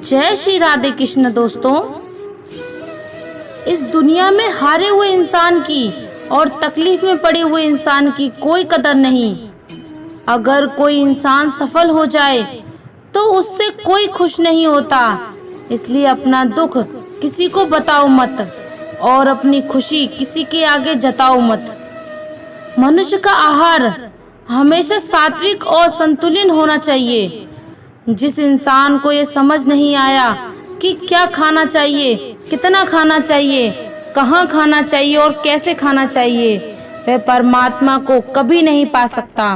जय श्री राधे कृष्ण। दोस्तों, इस दुनिया में हारे हुए इंसान की और तकलीफ में पड़े हुए इंसान की कोई कदर नहीं। अगर कोई इंसान सफल हो जाए तो उससे कोई खुश नहीं होता। इसलिए अपना दुख किसी को बताओ मत और अपनी खुशी किसी के आगे जताओ मत। मनुष्य का आहार हमेशा सात्विक और संतुलित होना चाहिए। जिस इंसान को ये समझ नहीं आया कि क्या खाना चाहिए, कितना खाना चाहिए, कहाँ खाना चाहिए और कैसे खाना चाहिए, वह परमात्मा को कभी नहीं पा सकता।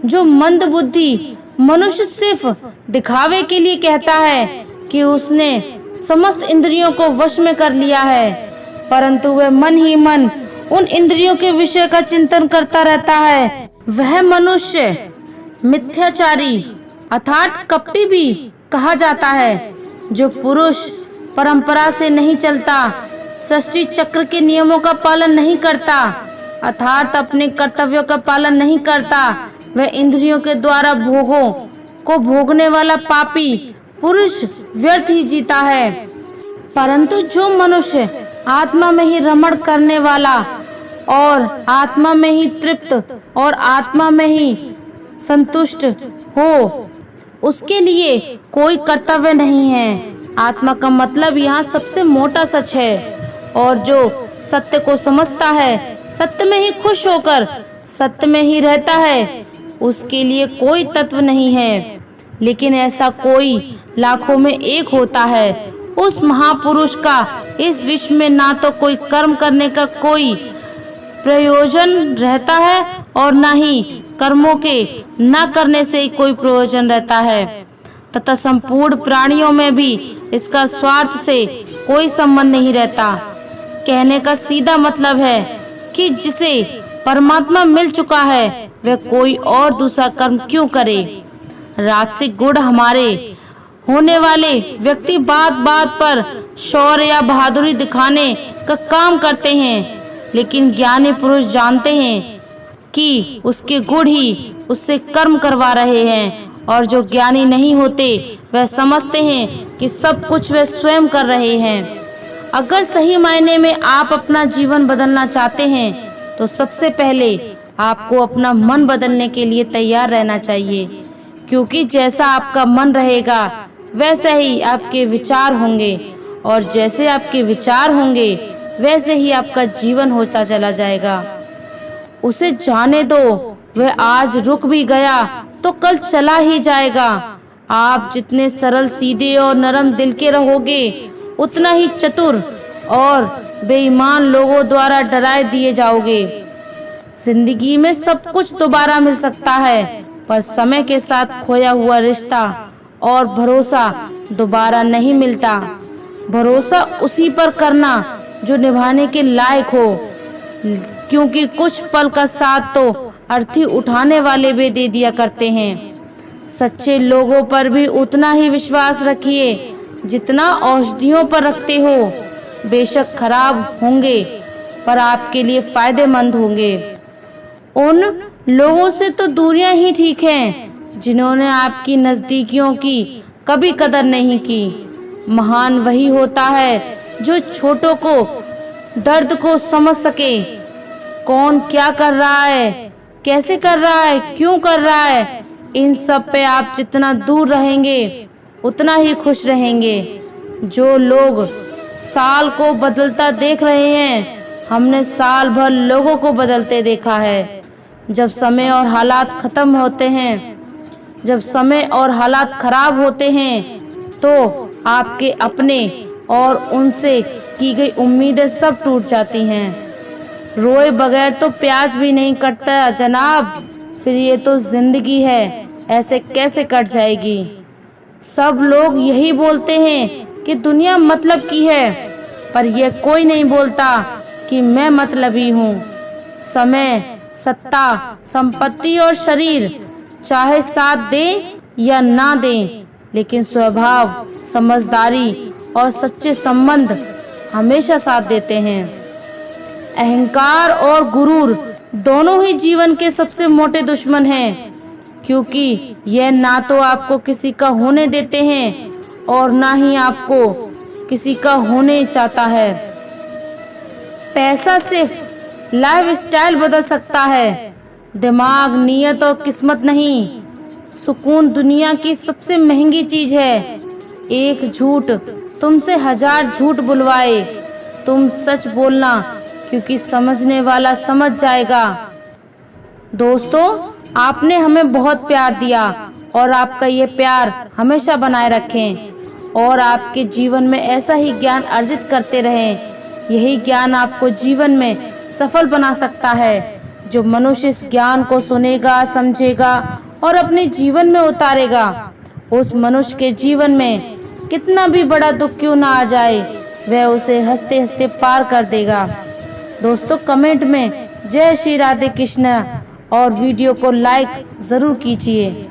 जो मंद बुद्धि मनुष्य सिर्फ दिखावे के लिए कहता है कि उसने समस्त इंद्रियों को वश में कर लिया है, परंतु वह मन ही मन उन इंद्रियों के विषय का चिंतन करता रहता है, वह मनुष्य मिथ्याचारी अर्थात कपटी भी कहा जाता है। जो पुरुष परंपरा से नहीं चलता, सृष्टि चक्र के नियमों का पालन नहीं करता, अर्थात अपने कर्तव्यों का पालन नहीं करता, वह इंद्रियों के द्वारा भोगों को भोगने वाला पापी पुरुष व्यर्थ ही जीता है। परंतु जो मनुष्य आत्मा में ही रमण करने वाला और आत्मा में ही तृप्त और आत्मा में ही संतुष्ट हो, उसके लिए कोई कर्तव्य नहीं है। आत्मा का मतलब यहाँ सबसे मोटा सच है, और जो सत्य को समझता है, सत्य में ही खुश होकर सत्य में ही रहता है, उसके लिए कोई तत्व नहीं है। लेकिन ऐसा कोई लाखों में एक होता है। उस महापुरुष का इस विश्व में ना तो कोई कर्म करने का कोई प्रयोजन रहता है और ना ही कर्मों के न करने से ही कोई प्रयोजन रहता है, तथा संपूर्ण प्राणियों में भी इसका स्वार्थ से कोई संबंध नहीं रहता। कहने का सीधा मतलब है कि जिसे परमात्मा मिल चुका है वह कोई और दूसरा कर्म क्यों करे। राजसिक गुण हमारे होने वाले व्यक्ति बात बात पर शौर्य या बहादुरी दिखाने का काम करते हैं, लेकिन ज्ञानी पुरुष जानते हैं कि उसके गुण ही उससे कर्म करवा रहे हैं, और जो ज्ञानी नहीं होते वह समझते हैं कि सब कुछ वे स्वयं कर रहे हैं। अगर सही मायने में आप अपना जीवन बदलना चाहते हैं तो सबसे पहले आपको अपना मन बदलने के लिए तैयार रहना चाहिए, क्योंकि जैसा आपका मन रहेगा वैसे ही आपके विचार होंगे, और जैसे आपके विचार होंगे वैसे ही आपका जीवन होता चला जाएगा। उसे जाने दो, वह आज रुक भी गया तो कल चला ही जाएगा। आप जितने सरल, सीधे और नरम दिल के रहोगे, उतना ही चतुर और बेईमान लोगों द्वारा डराए दिए जाओगे। जिंदगी में सब कुछ दोबारा मिल सकता है, पर समय के साथ खोया हुआ रिश्ता और भरोसा दोबारा नहीं मिलता। भरोसा उसी पर करना जो निभाने के लायक हो, क्योंकि कुछ पल का साथ तो अर्थी उठाने वाले भी दे दिया करते हैं। सच्चे लोगों पर भी उतना ही विश्वास रखिए जितना औषधियों पर रखते हो। बेशक खराब होंगे पर आपके लिए फायदेमंद होंगे। उन लोगों से तो दूरियां ही ठीक हैं जिन्होंने आपकी नजदीकियों की कभी कदर नहीं की। महान वही होता है जो छोटों को दर्द को समझ सके। कौन क्या कर रहा है, कैसे कर रहा है, क्यों कर रहा है, इन सब पे आप जितना दूर रहेंगे उतना ही खुश रहेंगे। जो लोग साल को बदलता देख रहे हैं, हमने साल भर लोगों को बदलते देखा है। जब समय और हालात खत्म होते हैं, जब समय और हालात खराब होते हैं, तो आपके अपने और उनसे की गई उम्मीदें सब टूट जाती हैं। रोए बगैर तो प्याज भी नहीं कटता जनाब, फिर ये तो जिंदगी है, ऐसे कैसे कट जाएगी। सब लोग यही बोलते हैं कि दुनिया मतलब की है, पर यह कोई नहीं बोलता कि मैं मतलबी हूँ। समय, सत्ता, संपत्ति और शरीर चाहे साथ दें या ना दें, लेकिन स्वभाव, समझदारी और सच्चे संबंध हमेशा साथ देते हैं। अहंकार और गुरूर दोनों ही जीवन के सबसे मोटे दुश्मन हैं, क्योंकि यह ना तो आपको किसी का होने देते हैं और ना ही आपको किसी का होने चाहता है। पैसा सिर्फ लाइफ स्टाइल बदल सकता है, दिमाग, नीयत और किस्मत नहीं। सुकून दुनिया की सबसे महंगी चीज है। एक झूठ तुमसे 1000 झूठ बुलवाए। तुम सच बोलना, क्योंकि समझने वाला समझ जाएगा। दोस्तों, आपने हमें बहुत प्यार दिया और आपका ये प्यार हमेशा बनाए रखें और आपके जीवन में ऐसा ही ज्ञान अर्जित करते रहें। यही ज्ञान आपको जीवन में सफल बना सकता है। जो मनुष्य इस ज्ञान को सुनेगा, समझेगा और अपने जीवन में उतारेगा, उस मनुष्य के जीवन में कितना भी बड़ा दुख क्यों ना आ जाए, वह उसे हंसते हंसते पार कर देगा। दोस्तों, कमेंट में जय श्री राधे कृष्ण और वीडियो को लाइक ज़रूर कीजिए।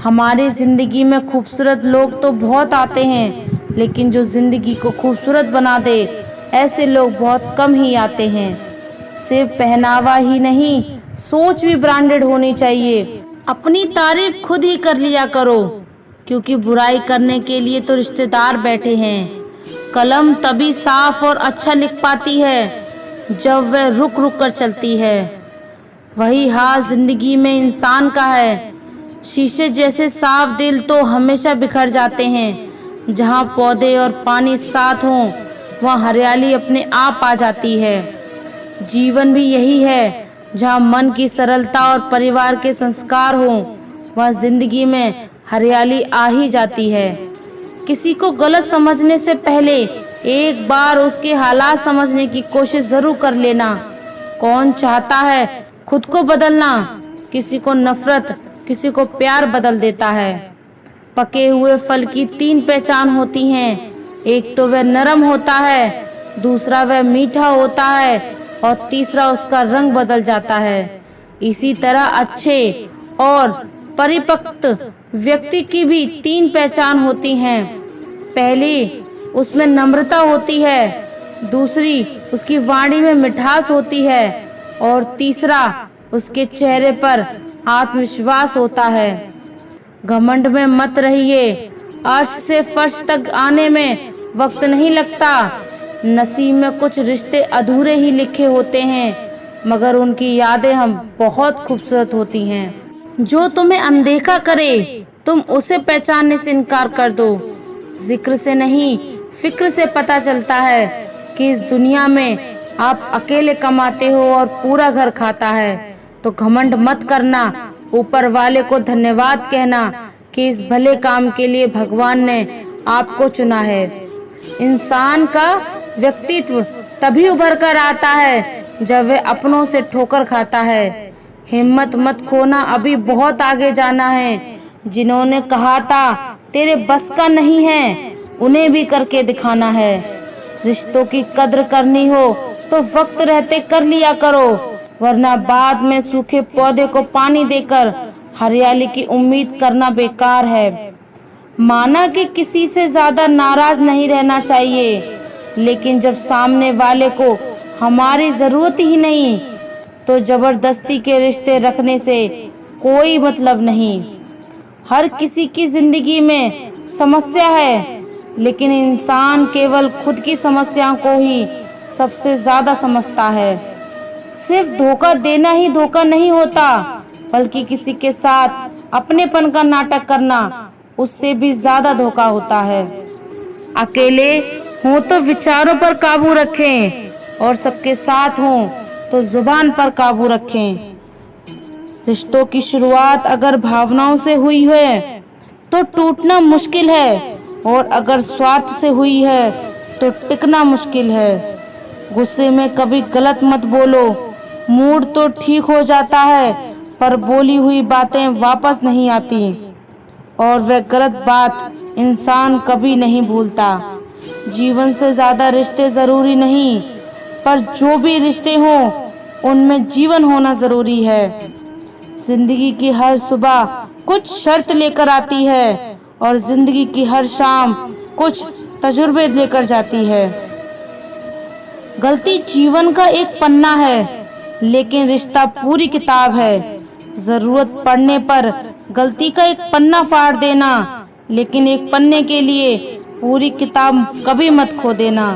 हमारी ज़िंदगी में खूबसूरत लोग तो बहुत आते हैं, लेकिन जो ज़िंदगी को खूबसूरत बना दे, ऐसे लोग बहुत कम ही आते हैं। सिर्फ पहनावा ही नहीं, सोच भी ब्रांडेड होनी चाहिए। अपनी तारीफ खुद ही कर लिया करो, क्योंकि बुराई करने के लिए तो रिश्तेदार बैठे हैं। कलम तभी साफ और अच्छा लिख पाती है जब वह रुक रुक कर चलती है। वही हाल जिंदगी में इंसान का है। शीशे जैसे साफ दिल तो हमेशा बिखर जाते हैं। जहाँ पौधे और पानी साथ हों, वहाँ हरियाली अपने आप आ जाती है। जीवन भी यही है, जहाँ मन की सरलता और परिवार के संस्कार हों, वहाँ जिंदगी में हरियाली आ ही जाती है। किसी को गलत समझने से पहले एक बार उसके हालात समझने की कोशिश जरूर कर लेना। कौन चाहता है खुद को बदलना? किसी को नफरत, किसी को प्यार बदल देता है। पके हुए फल की 3 पहचान होती हैं। एक तो वह नरम होता है, दूसरा वह मीठा होता है और तीसरा उसका रंग बदल जाता है। इसी तरह अच्छे और परिपक्व व्यक्ति की भी 3 पहचान होती हैं। पहली, उसमें नम्रता होती है, दूसरी, उसकी वाणी में मिठास होती है और तीसरा, उसके चेहरे पर आत्मविश्वास होता है। घमंड में मत रहिए। अर्श से फर्श तक आने में वक्त नहीं लगता। नसीब में कुछ रिश्ते अधूरे ही लिखे होते हैं, मगर उनकी यादें हम बहुत खूबसूरत होती हैं। जो तुम्हें अनदेखा करे, तुम उसे पहचानने से इनकार कर दो। जिक्र से नहीं, फिक्र से पता चलता है कि इस दुनिया में आप अकेले कमाते हो और पूरा घर खाता है। तो घमंड मत करना, ऊपर वाले को धन्यवाद कहना कि इस भले काम के लिए भगवान ने आपको चुना है। इंसान का व्यक्तित्व तभी उभर कर आता है जब वह अपनों से ठोकर खाता है। हिम्मत मत खोना, अभी बहुत आगे जाना है। जिन्होंने कहा था तेरे बस का नहीं है, उन्हें भी करके दिखाना है। रिश्तों की कद्र करनी हो तो वक्त रहते कर लिया करो, वरना बाद में सूखे पौधे को पानी देकर हरियाली की उम्मीद करना बेकार है। माना कि किसी से ज्यादा नाराज नहीं रहना चाहिए, लेकिन जब सामने वाले को हमारी जरूरत ही नहीं, तो जबरदस्ती के रिश्ते रखने से कोई मतलब नहीं। हर किसी की जिंदगी में समस्या है, लेकिन इंसान केवल खुद की समस्याओं को ही सबसे ज्यादा समझता है। सिर्फ धोखा देना ही धोखा नहीं होता, बल्कि किसी के साथ अपनेपन का नाटक करना उससे भी ज्यादा धोखा होता है। अकेले हो तो विचारों पर काबू रखें और सबके साथ हो तो जुबान पर काबू रखें। रिश्तों की शुरुआत अगर भावनाओं से हुई है तो टूटना मुश्किल है, और अगर स्वार्थ से हुई है तो टिकना मुश्किल है। गुस्से में कभी गलत मत बोलो। मूड तो ठीक हो जाता है, पर बोली हुई बातें वापस नहीं आती, और वह गलत बात इंसान कभी नहीं भूलता। जीवन से ज्यादा रिश्ते जरूरी नहीं, पर जो भी रिश्ते हों उनमें जीवन होना जरूरी है। जिंदगी की हर सुबह कुछ शर्त लेकर आती है, और जिंदगी की हर शाम कुछ तजुर्बे लेकर जाती है। गलती जीवन का एक पन्ना है, लेकिन रिश्ता पूरी किताब है। जरूरत पड़ने पर गलती का एक पन्ना फाड़ देना, लेकिन एक पन्ने के लिए पूरी किताब कभी मत खो देना।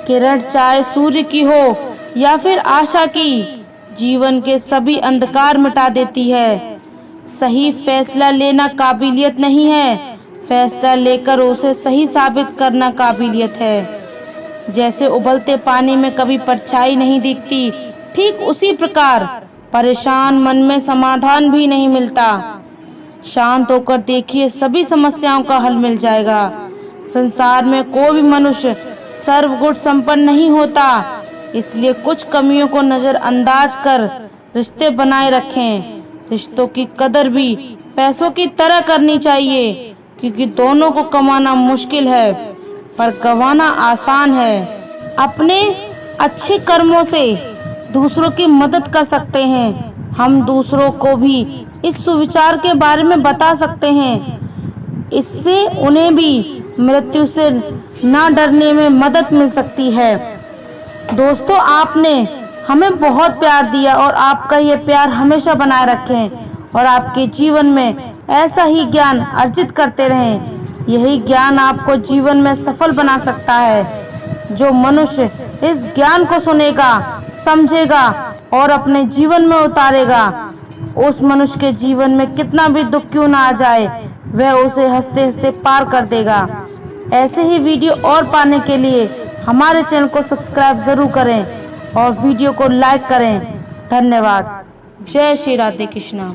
किरण चाहे सूर्य की हो या फिर आशा की, जीवन के सभी अंधकार मिटा देती है। सही फैसला लेना काबिलियत नहीं है, फैसला लेकर उसे सही साबित करना काबिलियत है। जैसे उबलते पानी में कभी परछाई नहीं दिखती, ठीक उसी प्रकार परेशान मन में समाधान भी नहीं मिलता। शांत होकर देखिए, सभी समस्याओं का हल मिल जाएगा। संसार में कोई भी मनुष्य सर्वगुण संपन्न नहीं होता, इसलिए कुछ कमियों को नजरअंदाज कर रिश्ते बनाए रखें। रिश्तों की कदर भी पैसों की तरह करनी चाहिए, क्योंकि दोनों को कमाना मुश्किल है पर गंवाना आसान है। अपने अच्छे कर्मों से दूसरों की मदद कर सकते हैं। हम दूसरों को भी इस सुविचार के बारे में बता सकते हैं, इससे उन्हें भी मृत्यु से न डरने में मदद मिल सकती है। दोस्तों, आपने हमें बहुत प्यार दिया और आपका ये प्यार हमेशा बनाए रखें और आपके जीवन में ऐसा ही ज्ञान अर्जित करते रहें। यही ज्ञान आपको जीवन में सफल बना सकता है। जो मनुष्य इस ज्ञान को सुनेगा, समझेगा और अपने जीवन में उतारेगा, उस मनुष्य के जीवन में कितना भी दुख क्यों ना आ जाए, वह उसे हंसते हंसते पार कर देगा। ऐसे ही वीडियो और पाने के लिए हमारे चैनल को सब्सक्राइब जरूर करें और वीडियो को लाइक करें। धन्यवाद। जय श्री राधे कृष्णा।